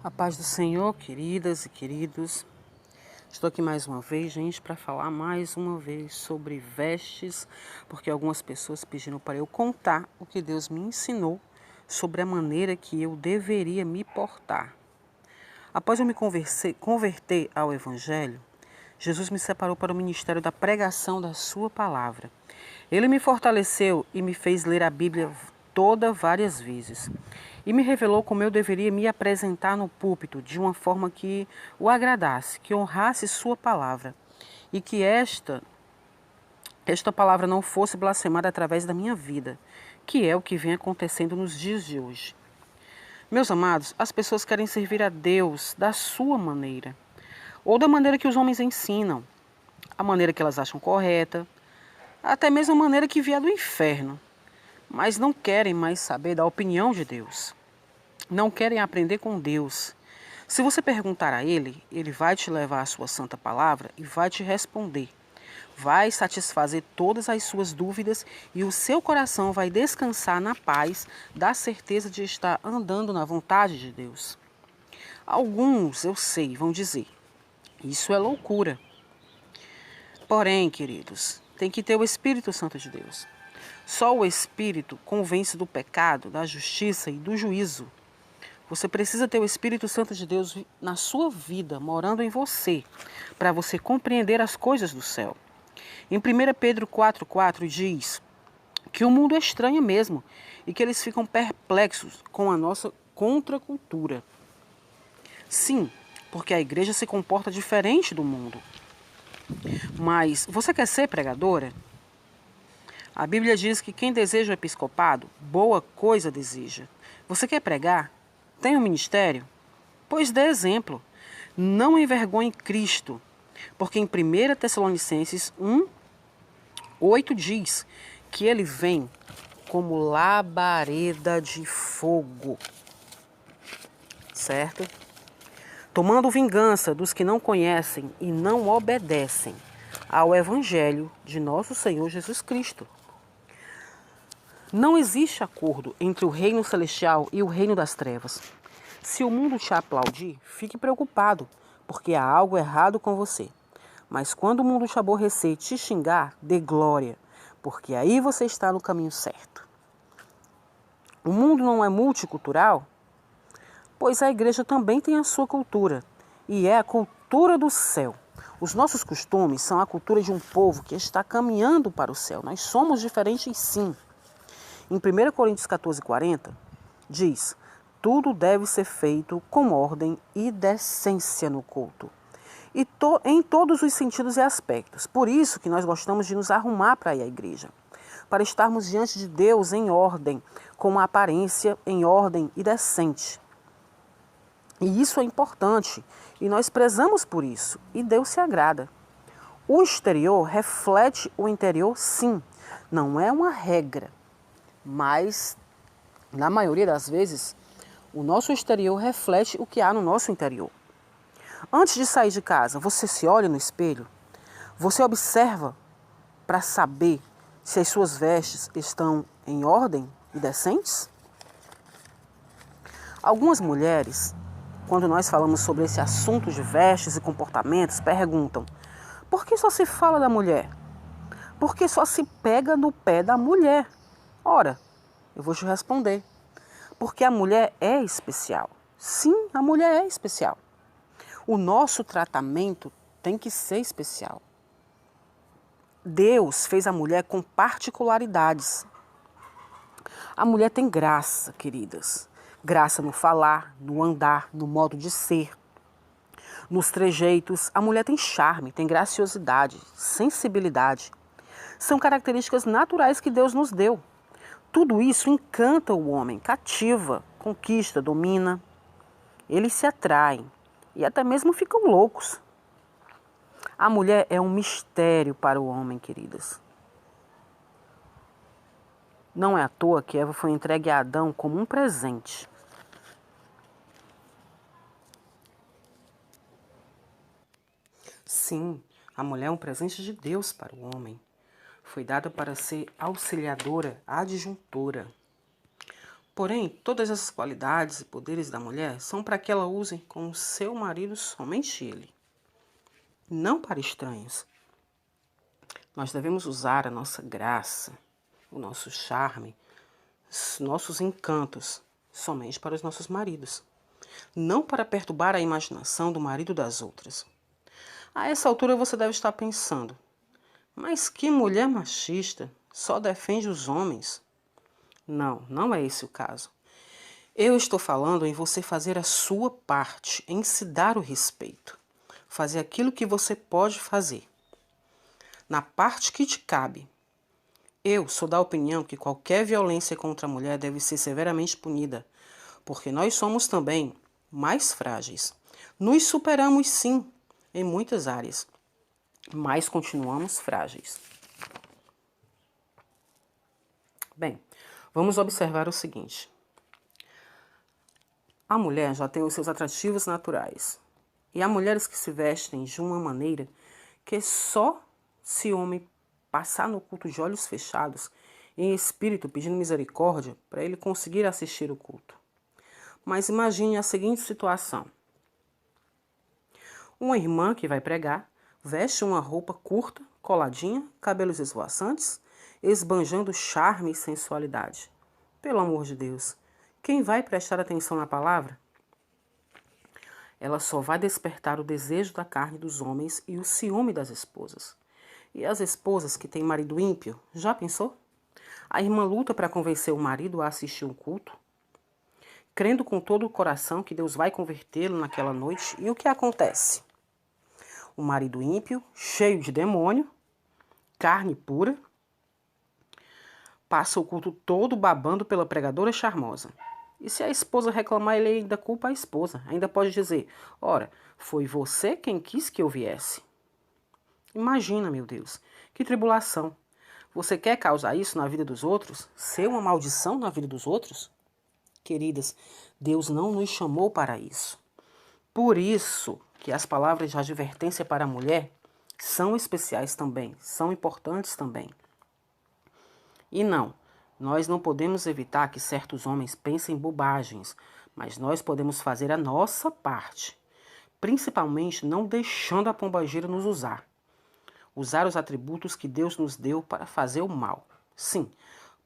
A paz do Senhor, queridas e queridos. Estou aqui mais uma vez, gente, para falar mais uma vez sobre vestes, porque algumas pessoas pediram para eu contar o que Deus me ensinou sobre a maneira que eu deveria me portar. Após eu me converter ao Evangelho, Jesus me separou para o ministério da pregação da sua palavra. Ele me fortaleceu e me fez ler a Bíblia toda várias vezes. E me revelou como eu deveria me apresentar no púlpito de uma forma que o agradasse, que honrasse sua palavra. E que esta palavra não fosse blasfemada através da minha vida, que é o que vem acontecendo nos dias de hoje. Meus amados, as pessoas querem servir a Deus da sua maneira, ou da maneira que os homens ensinam, a maneira que elas acham correta, até mesmo a maneira que vier do inferno, mas não querem mais saber da opinião de Deus. Não querem aprender com Deus. Se você perguntar a Ele, Ele vai te levar a sua santa palavra e vai te responder. Vai satisfazer todas as suas dúvidas e o seu coração vai descansar na paz da certeza de estar andando na vontade de Deus. Alguns, eu sei, vão dizer, isso é loucura. Porém, queridos, tem que ter o Espírito Santo de Deus. Só o Espírito convence do pecado, da justiça e do juízo. Você precisa ter o Espírito Santo de Deus na sua vida, morando em você, para você compreender as coisas do céu. Em 1 Pedro 4,4 diz que o mundo é estranho mesmo e que eles ficam perplexos com a nossa contracultura. Sim, porque a igreja se comporta diferente do mundo. Mas você quer ser pregadora? A Bíblia diz que quem deseja o episcopado, boa coisa deseja. Você quer pregar? Tem um ministério? Pois dê exemplo. Não envergonhe Cristo, porque em 1 Tessalonicenses 1:8 diz que ele vem como labareda de fogo, certo? Tomando vingança dos que não conhecem e não obedecem ao Evangelho de nosso Senhor Jesus Cristo. Não existe acordo entre o reino celestial e o reino das trevas. Se o mundo te aplaudir, fique preocupado, porque há algo errado com você. Mas quando o mundo te aborrecer e te xingar, dê glória, porque aí você está no caminho certo. O mundo não é multicultural? Pois a igreja também tem a sua cultura, e é a cultura do céu. Os nossos costumes são a cultura de um povo que está caminhando para o céu. Nós somos diferentes, sim. Em 1 Coríntios 14:40, diz: tudo deve ser feito com ordem e decência no culto. E em todos os sentidos e aspectos. Por isso que nós gostamos de nos arrumar para ir à igreja. Para estarmos diante de Deus em ordem, com uma aparência em ordem e decente. E isso é importante. E nós prezamos por isso. E Deus se agrada. O exterior reflete o interior, sim. Não é uma regra. Mas, na maioria das vezes, o nosso exterior reflete o que há no nosso interior. Antes de sair de casa, você se olha no espelho? Você observa para saber se as suas vestes estão em ordem e decentes? Algumas mulheres, quando nós falamos sobre esse assunto de vestes e comportamentos, perguntam: por que só se fala da mulher? Por que só se pega no pé da mulher? Ora, eu vou te responder. Porque a mulher é especial. Sim, a mulher é especial. O nosso tratamento tem que ser especial. Deus fez a mulher com particularidades. A mulher tem graça, queridas. Graça no falar, no andar, no modo de ser, nos trejeitos. A mulher tem charme, tem graciosidade, sensibilidade. São características naturais que Deus nos deu. Tudo isso encanta o homem, cativa, conquista, domina. Eles se atraem e até mesmo ficam loucos. A mulher é um mistério para o homem, queridas. Não é à toa que Eva foi entregue a Adão como um presente. Sim, a mulher é um presente de Deus para o homem. Foi dada para ser auxiliadora, adjuntora. Porém, todas essas qualidades e poderes da mulher são para que ela use com o seu marido somente ele, não para estranhos. Nós devemos usar a nossa graça, o nosso charme, os nossos encantos somente para os nossos maridos, não para perturbar a imaginação do marido das outras. A essa altura você deve estar pensando, mas que mulher machista, só defende os homens. Não, não é esse o caso. Eu estou falando em você fazer a sua parte, em se dar o respeito. Fazer aquilo que você pode fazer. Na parte que te cabe. Eu sou da opinião que qualquer violência contra a mulher deve ser severamente punida, porque nós somos também mais frágeis. Nos superamos sim, em muitas áreas, mas continuamos frágeis. Bem, vamos observar o seguinte. A mulher já tem os seus atrativos naturais. E há mulheres que se vestem de uma maneira que só se o homem passar no culto de olhos fechados, em espírito pedindo misericórdia, para ele conseguir assistir o culto. Mas imagine a seguinte situação. Uma irmã que vai pregar, veste uma roupa curta, coladinha, cabelos esvoaçantes, esbanjando charme e sensualidade. Pelo amor de Deus, quem vai prestar atenção na palavra? Ela só vai despertar o desejo da carne dos homens e o ciúme das esposas. E as esposas que têm marido ímpio, já pensou? A irmã luta para convencer o marido a assistir um culto, crendo com todo o coração que Deus vai convertê-lo naquela noite. E o que acontece? O marido ímpio, cheio de demônio, carne pura, passa o culto todo babando pela pregadora charmosa. E se a esposa reclamar, ele ainda culpa a esposa. Ainda pode dizer, ora, foi você quem quis que eu viesse. Imagina, meu Deus, que tribulação. Você quer causar isso na vida dos outros? Ser uma maldição na vida dos outros? Queridas, Deus não nos chamou para isso. Por isso que as palavras de advertência para a mulher são especiais também, são importantes também. E não, nós não podemos evitar que certos homens pensem bobagens, mas nós podemos fazer a nossa parte, principalmente não deixando a pombagira nos usar. Usar os atributos que Deus nos deu para fazer o mal. Sim,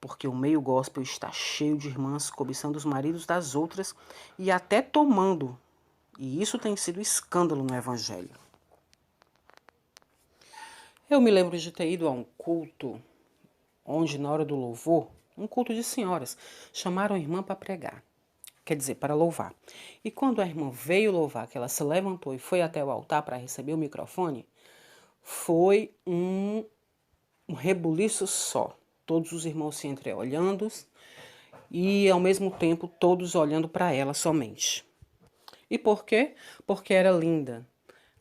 porque o meio gospel está cheio de irmãs cobiçando os maridos das outras e até tomando. E isso tem sido escândalo no evangelho. Eu me lembro de ter ido a um culto onde, na hora do louvor, um culto de senhoras, chamaram a irmã para pregar. Quer dizer, para louvar. E quando a irmã veio louvar, que ela se levantou e foi até o altar para receber o microfone, foi um rebuliço só. Todos os irmãos se entreolhando e, ao mesmo tempo, todos olhando para ela somente. E por quê? Porque era linda.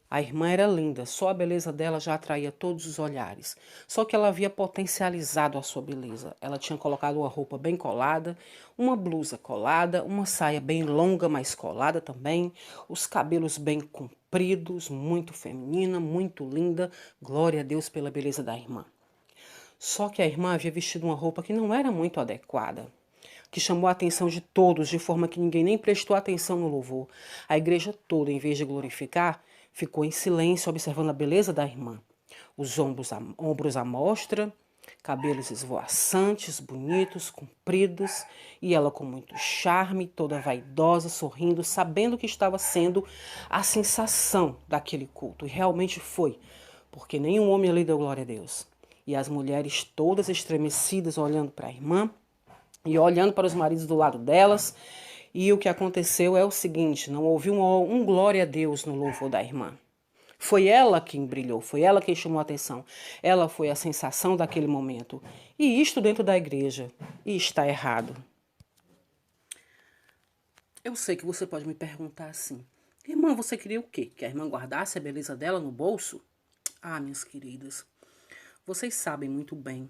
A irmã era linda, só a beleza dela já atraía todos os olhares. Só que ela havia potencializado a sua beleza. Ela tinha colocado uma roupa bem colada, uma blusa colada, uma saia bem longa, mas colada também, os cabelos bem compridos, muito feminina, muito linda. Glória a Deus pela beleza da irmã. Só que a irmã havia vestido uma roupa que não era muito adequada, que chamou a atenção de todos, de forma que ninguém nem prestou atenção no louvor. A igreja toda, em vez de glorificar, ficou em silêncio observando a beleza da irmã. Os ombros à mostra, cabelos esvoaçantes, bonitos, compridos, e ela com muito charme, toda vaidosa, sorrindo, sabendo que estava sendo a sensação daquele culto. E realmente foi, porque nenhum homem ali deu glória a Deus. E as mulheres todas estremecidas olhando para a irmã e olhando para os maridos do lado delas. E o que aconteceu é o seguinte, não houve um glória a Deus no louvor da irmã. Foi ela quem brilhou, foi ela quem chamou a atenção. Ela foi a sensação daquele momento. E isto dentro da igreja. E está errado. Eu sei que você pode me perguntar assim, irmã, você queria o quê? Que a irmã guardasse a beleza dela no bolso? Ah, minhas queridas, vocês sabem muito bem,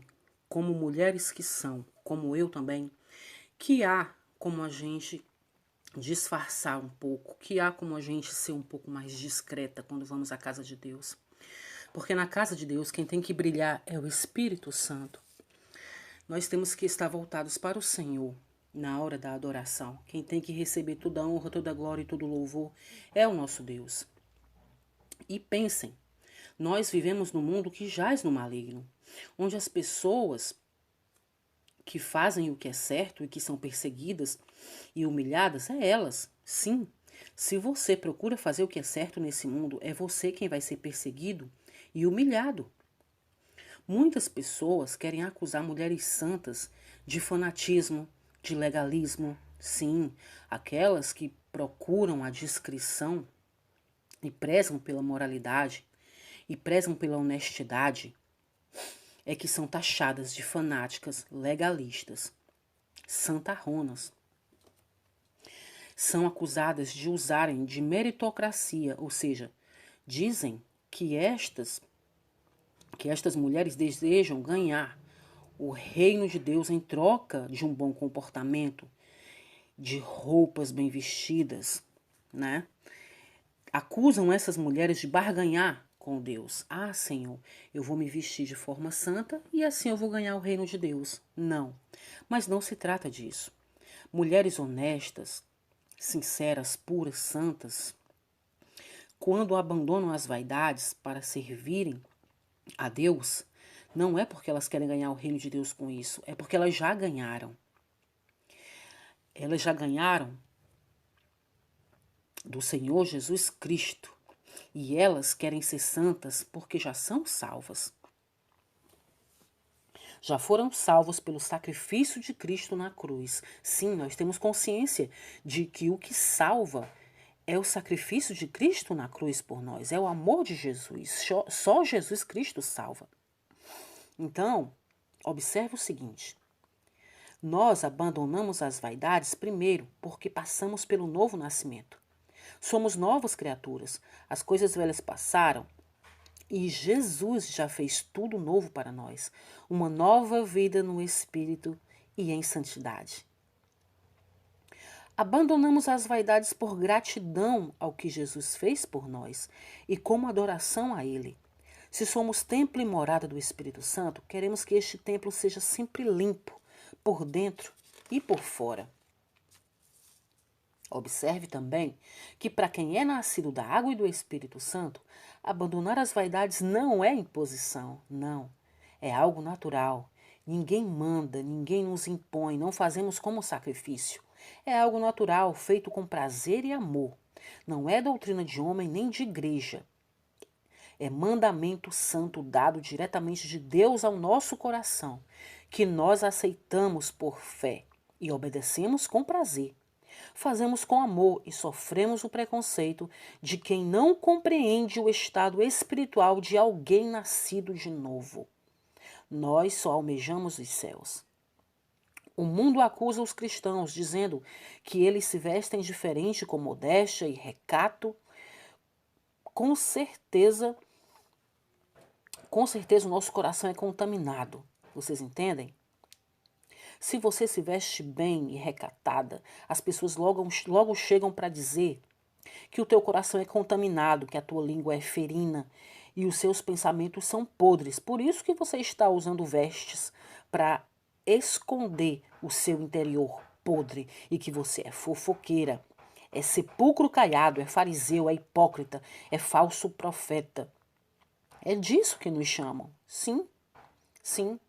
como mulheres que são, como eu também, que há como a gente disfarçar um pouco, que há como a gente ser um pouco mais discreta quando vamos à casa de Deus. Porque na casa de Deus quem tem que brilhar é o Espírito Santo. Nós temos que estar voltados para o Senhor. na hora da adoração. Quem tem que receber toda a honra, toda a glória e todo o louvor é o nosso Deus. E pensem, nós vivemos num mundo que jaz no maligno, onde as pessoas que fazem o que é certo e que são perseguidas e humilhadas é elas. Sim, se você procura fazer o que é certo nesse mundo, é você quem vai ser perseguido e humilhado. Muitas pessoas querem acusar mulheres santas de fanatismo, de legalismo. Sim, aquelas que procuram a discrição e prezam pela moralidade e prezam pela honestidade é que são taxadas de fanáticas, legalistas, santarronas. São acusadas de usarem de meritocracia, ou seja, dizem que estas mulheres desejam ganhar o reino de Deus em troca de um bom comportamento, de roupas bem vestidas, né? Acusam essas mulheres de barganhar com Deus. Ah, Senhor, eu vou me vestir de forma santa e assim eu vou ganhar o reino de Deus. Não, mas não se trata disso. Mulheres honestas, sinceras, puras, santas, quando abandonam as vaidades para servirem a Deus, não é porque elas querem ganhar o reino de Deus com isso, é porque elas já ganharam. Elas já ganharam do Senhor Jesus Cristo. E elas querem ser santas porque já são salvas. Já foram salvos pelo sacrifício de Cristo na cruz. Sim, nós temos consciência de que o que salva é o sacrifício de Cristo na cruz por nós. É o amor de Jesus. Só Jesus Cristo salva. Então, observe o seguinte. Nós abandonamos as vaidades primeiro porque passamos pelo novo nascimento. Somos novas criaturas. As coisas velhas passaram e Jesus já fez tudo novo para nós. Uma nova vida no Espírito e em santidade. Abandonamos as vaidades por gratidão ao que Jesus fez por nós e como adoração a Ele. Se somos templo e morada do Espírito Santo, queremos que este templo seja sempre limpo, por dentro e por fora. Observe também que para quem é nascido da água e do Espírito Santo, abandonar as vaidades não é imposição, não. É algo natural. Ninguém manda, ninguém nos impõe, não fazemos como sacrifício. É algo natural, feito com prazer e amor. Não é doutrina de homem nem de igreja. É mandamento santo dado diretamente de Deus ao nosso coração, que nós aceitamos por fé e obedecemos com prazer. Fazemos com amor e sofremos o preconceito de quem não compreende o estado espiritual de alguém nascido de novo. Nós só almejamos os céus. O mundo acusa os cristãos, dizendo que eles se vestem diferente com modéstia e recato. Com certeza o nosso coração é contaminado. Vocês entendem? Se você se veste bem e recatada, as pessoas logo chegam para dizer que o teu coração é contaminado, que a tua língua é ferina e os seus pensamentos são podres. Por isso que você está usando vestes para esconder o seu interior podre e que você é fofoqueira, é sepulcro caiado, é fariseu, é hipócrita, é falso profeta. É disso que nos chamam. Sim, sim.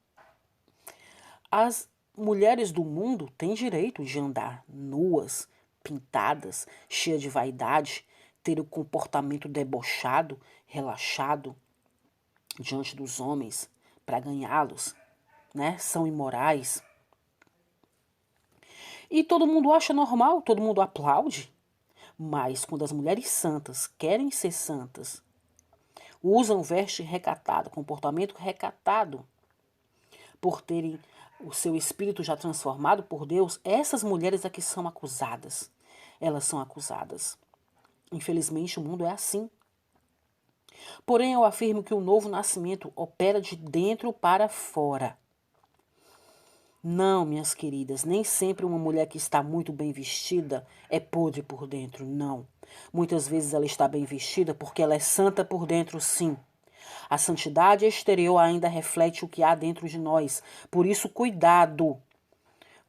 As mulheres do mundo têm direito de andar nuas, pintadas, cheias de vaidade, ter o comportamento debochado, relaxado diante dos homens para ganhá-los, né? São imorais. E todo mundo acha normal, todo mundo aplaude. Mas quando as mulheres santas querem ser santas, usam veste recatada, comportamento recatado, por terem o seu espírito já transformado por Deus, essas mulheres aqui são acusadas. Elas são acusadas. Infelizmente, o mundo é assim. Porém, eu afirmo que o novo nascimento opera de dentro para fora. Não, minhas queridas, nem sempre uma mulher que está muito bem vestida é podre por dentro, não. Muitas vezes ela está bem vestida porque ela é santa por dentro, sim. A santidade exterior ainda reflete o que há dentro de nós. Por isso, cuidado.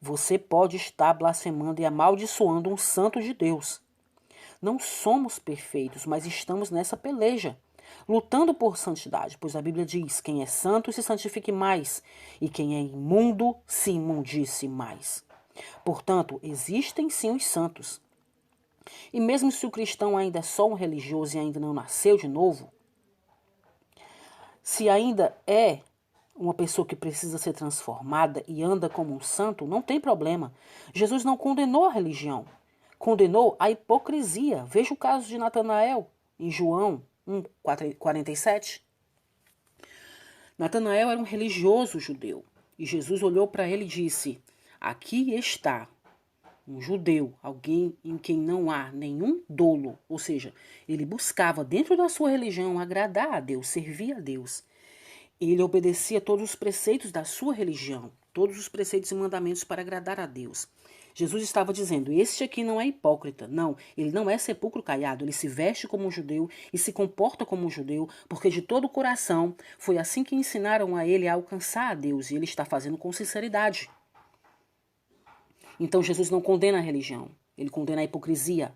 Você pode estar blasfemando e amaldiçoando um santo de Deus. Não somos perfeitos, mas estamos nessa peleja, lutando por santidade, pois a Bíblia diz: quem é santo se santifique mais, e quem é imundo se imundice mais. Portanto, existem sim os santos. E mesmo se o cristão ainda é só um religioso e ainda não nasceu de novo, se ainda é uma pessoa que precisa ser transformada e anda como um santo, não tem problema. Jesus não condenou a religião, condenou a hipocrisia. Veja o caso de Natanael, em João 1:47. Natanael era um religioso judeu, e Jesus olhou para ele e disse: aqui está um judeu, alguém em quem não há nenhum dolo, ou seja, ele buscava dentro da sua religião agradar a Deus, servir a Deus. Ele obedecia todos os preceitos da sua religião, todos os preceitos e mandamentos para agradar a Deus. Jesus estava dizendo: este aqui não é hipócrita, não, ele não é sepulcro caiado, ele se veste como um judeu e se comporta como um judeu, porque de todo o coração foi assim que ensinaram a ele a alcançar a Deus, e ele está fazendo com sinceridade. Então Jesus não condena a religião, ele condena a hipocrisia.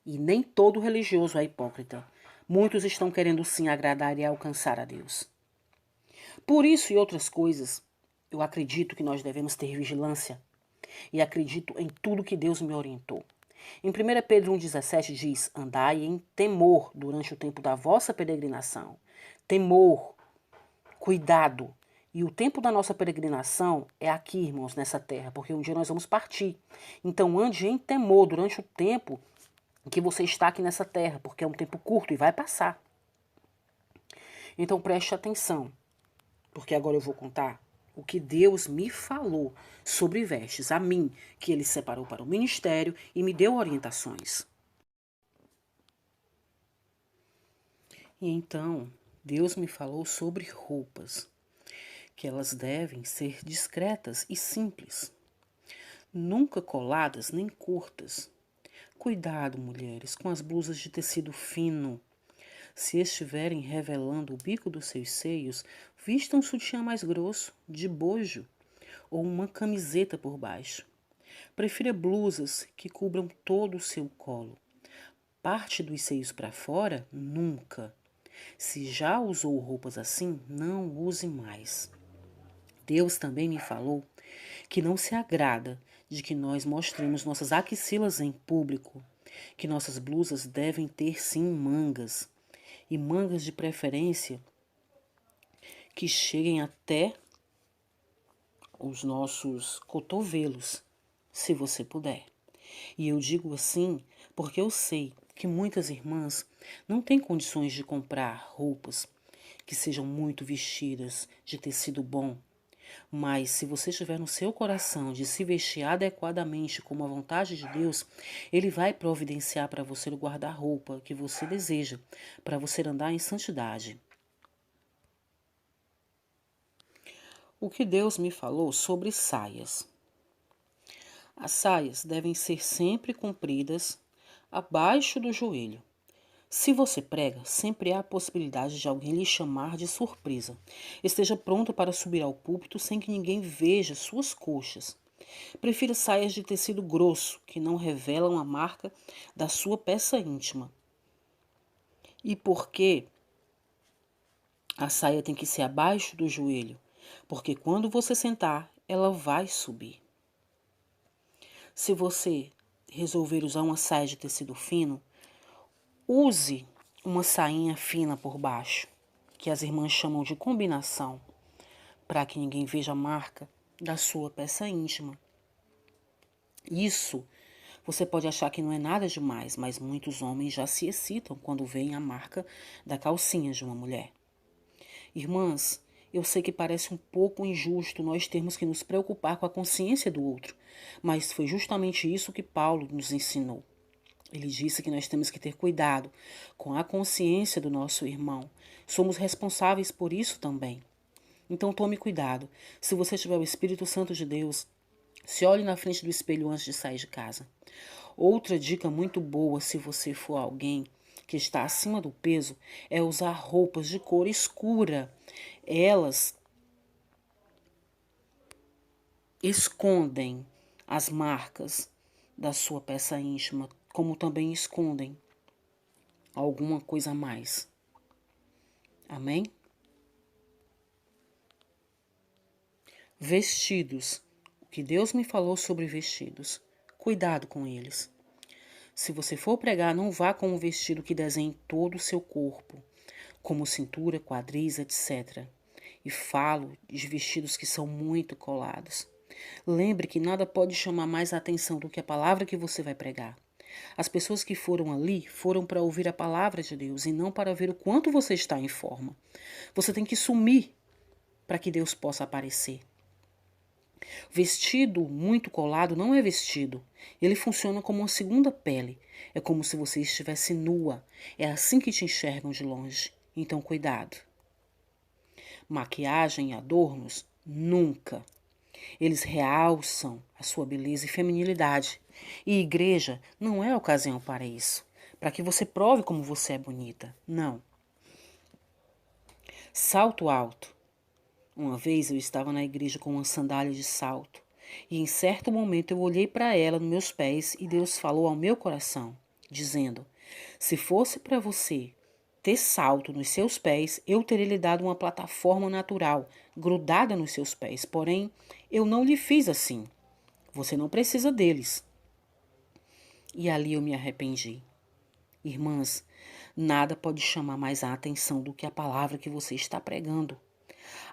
E nem todo religioso é hipócrita. Muitos estão querendo sim agradar e alcançar a Deus. Por isso e outras coisas, eu acredito que nós devemos ter vigilância. E acredito em tudo que Deus me orientou. Em 1 Pedro 1,17 diz: andai em temor durante o tempo da vossa peregrinação. Temor, cuidado. E o tempo da nossa peregrinação é aqui, irmãos, nessa terra, porque um dia nós vamos partir. Então ande em temor durante o tempo em que você está aqui nessa terra, porque é um tempo curto e vai passar. Então preste atenção, porque agora eu vou contar o que Deus me falou sobre vestes, a mim, que Ele separou para o ministério e me deu orientações. E então, Deus me falou sobre roupas, que elas devem ser discretas e simples, nunca coladas nem curtas. Cuidado, mulheres, com as blusas de tecido fino. Se estiverem revelando o bico dos seus seios, vista um sutiã mais grosso, de bojo, ou uma camiseta por baixo. Prefira blusas que cubram todo o seu colo. Parte dos seios para fora, nunca. Se já usou roupas assim, não use mais. Deus também me falou que não se agrada de que nós mostremos nossas axilas em público, que nossas blusas devem ter sim mangas, e mangas de preferência que cheguem até os nossos cotovelos, se você puder. E eu digo assim porque eu sei que muitas irmãs não têm condições de comprar roupas que sejam muito vestidas, de tecido bom. Mas se você estiver no seu coração de se vestir adequadamente como a vontade de Deus, Ele vai providenciar para você o guarda-roupa que você deseja, para você andar em santidade. O que Deus me falou sobre saias. As saias devem ser sempre compridas abaixo do joelho. Se você prega, sempre há a possibilidade de alguém lhe chamar de surpresa. Esteja pronto para subir ao púlpito sem que ninguém veja suas coxas. Prefira saias de tecido grosso, que não revelam a marca da sua peça íntima. E por que a saia tem que ser abaixo do joelho? Porque quando você sentar, ela vai subir. Se você resolver usar uma saia de tecido fino, use uma sainha fina por baixo, que as irmãs chamam de combinação, para que ninguém veja a marca da sua peça íntima. Isso você pode achar que não é nada demais, mas muitos homens já se excitam quando veem a marca da calcinha de uma mulher. Irmãs, eu sei que parece um pouco injusto nós termos que nos preocupar com a consciência do outro, mas foi justamente isso que Paulo nos ensinou. Ele disse que nós temos que ter cuidado com a consciência do nosso irmão. Somos responsáveis por isso também. Então tome cuidado. Se você tiver o Espírito Santo de Deus, se olhe na frente do espelho antes de sair de casa. Outra dica muito boa, se você for alguém que está acima do peso, é usar roupas de cor escura. Elas escondem as marcas da sua peça íntima, como também escondem alguma coisa a mais. Amém? Vestidos. O que Deus me falou sobre vestidos. Cuidado com eles. Se você for pregar, não vá com um vestido que desenhe todo o seu corpo, como cintura, quadris, etc. E falo de vestidos que são muito colados. Lembre que nada pode chamar mais a atenção do que a palavra que você vai pregar. As pessoas que foram ali foram para ouvir a palavra de Deus e não para ver o quanto você está em forma. Você tem que sumir para que Deus possa aparecer. Vestido muito colado não é vestido. Ele funciona como uma segunda pele. É como se você estivesse nua. É assim que te enxergam de longe. Então, cuidado. Maquiagem e adornos? Nunca. Eles realçam a sua beleza e feminilidade. E igreja não é ocasião para isso. Para que você prove como você é bonita. Não. Salto alto. Uma vez eu estava na igreja com uma sandália de salto. E em certo momento eu olhei para ela nos meus pés e Deus falou ao meu coração, dizendo: se fosse para você ter salto nos seus pés, eu teria lhe dado uma plataforma natural, grudada nos seus pés. Porém, eu não lhe fiz assim. Você não precisa deles. E ali eu me arrependi. Irmãs, nada pode chamar mais a atenção do que a palavra que você está pregando.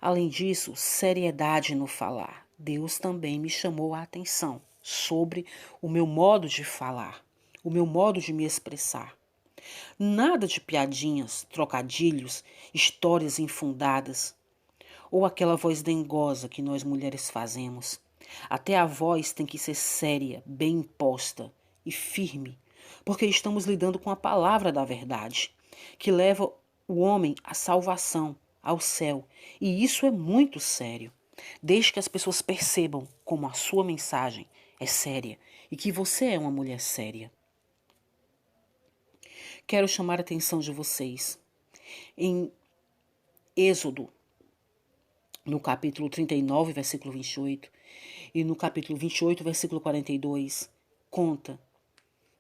Além disso, seriedade no falar. Deus também me chamou a atenção sobre o meu modo de falar, o meu modo de me expressar. Nada de piadinhas, trocadilhos, histórias infundadas, ou aquela voz dengosa que nós mulheres fazemos. Até a voz tem que ser séria, bem imposta e firme, porque estamos lidando com a palavra da verdade, que leva o homem à salvação, ao céu. E isso é muito sério. Desde que as pessoas percebam como a sua mensagem é séria e que você é uma mulher séria. Quero chamar a atenção de vocês. Em Êxodo, no capítulo 39, versículo 28, e no capítulo 28, versículo 42, conta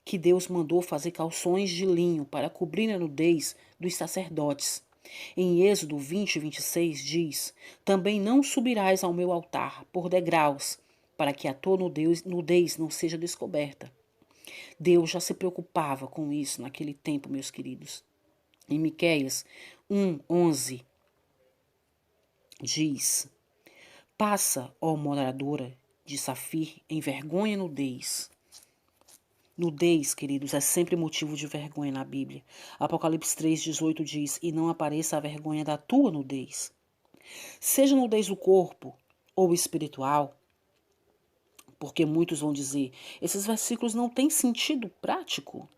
que Deus mandou fazer calções de linho para cobrir a nudez dos sacerdotes. Em Êxodo 20, 26 diz: também não subirás ao meu altar por degraus, para que a tua nudez não seja descoberta. Deus já se preocupava com isso naquele tempo, meus queridos. Em Miqueias 1, 11 diz: passa, ó moradora de Safir, em vergonha e nudez. Nudez, queridos, é sempre motivo de vergonha na Bíblia. Apocalipse 3,18 diz: e não apareça a vergonha da tua nudez. Seja nudez do corpo ou espiritual, porque muitos vão dizer, esses versículos não têm sentido prático.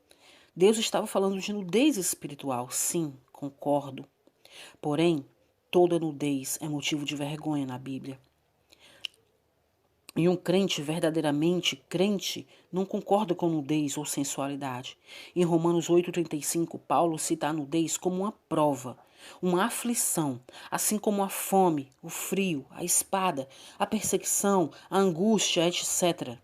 Deus estava falando de nudez espiritual, sim, concordo. Porém, toda nudez é motivo de vergonha na Bíblia. E um crente, verdadeiramente crente, não concorda com nudez ou sensualidade. Em Romanos 8,35, Paulo cita a nudez como uma prova, uma aflição, assim como a fome, o frio, a espada, a perseguição, a angústia, etc.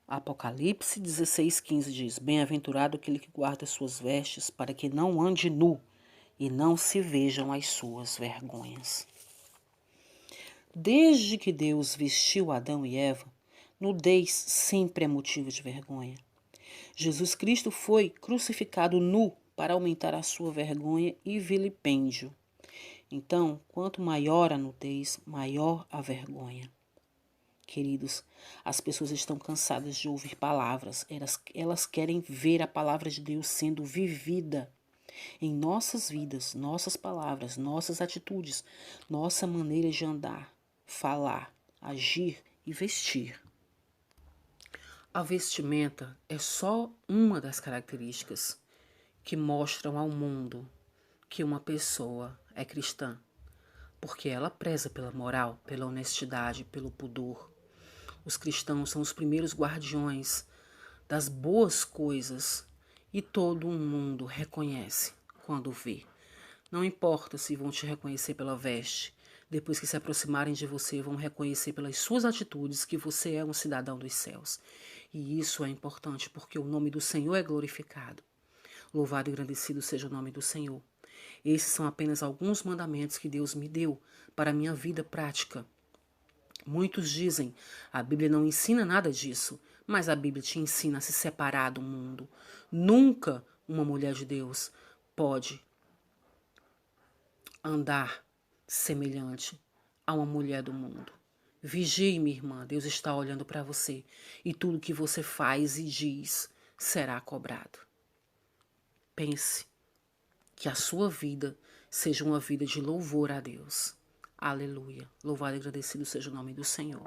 Apocalipse 16,15 diz: bem-aventurado aquele que guarda suas vestes, para que não ande nu e não se vejam as suas vergonhas. Desde que Deus vestiu Adão e Eva, nudez sempre é motivo de vergonha. Jesus Cristo foi crucificado nu para aumentar a sua vergonha e vilipêndio. Então, quanto maior a nudez, maior a vergonha. Queridos, as pessoas estão cansadas de ouvir palavras. Elas querem ver a palavra de Deus sendo vivida em nossas vidas, nossas palavras, nossas atitudes, nossa maneira de andar, falar, agir e vestir. A vestimenta é só uma das características que mostram ao mundo que uma pessoa é cristã, porque ela preza pela moral, pela honestidade, pelo pudor. Os cristãos são os primeiros guardiões das boas coisas e todo o mundo reconhece quando vê. Não importa se vão te reconhecer pela veste, depois que se aproximarem de você, vão reconhecer pelas suas atitudes que você é um cidadão dos céus. E isso é importante porque o nome do Senhor é glorificado. Louvado e engrandecido seja o nome do Senhor. Esses são apenas alguns mandamentos que Deus me deu para a minha vida prática. Muitos dizem, a Bíblia não ensina nada disso, mas a Bíblia te ensina a se separar do mundo. Nunca uma mulher de Deus pode andar semelhante a uma mulher do mundo. Vigie, minha irmã, Deus está olhando para você e tudo que você faz e diz será cobrado. Pense que a sua vida seja uma vida de louvor a Deus. Aleluia. Louvado e agradecido seja o nome do Senhor.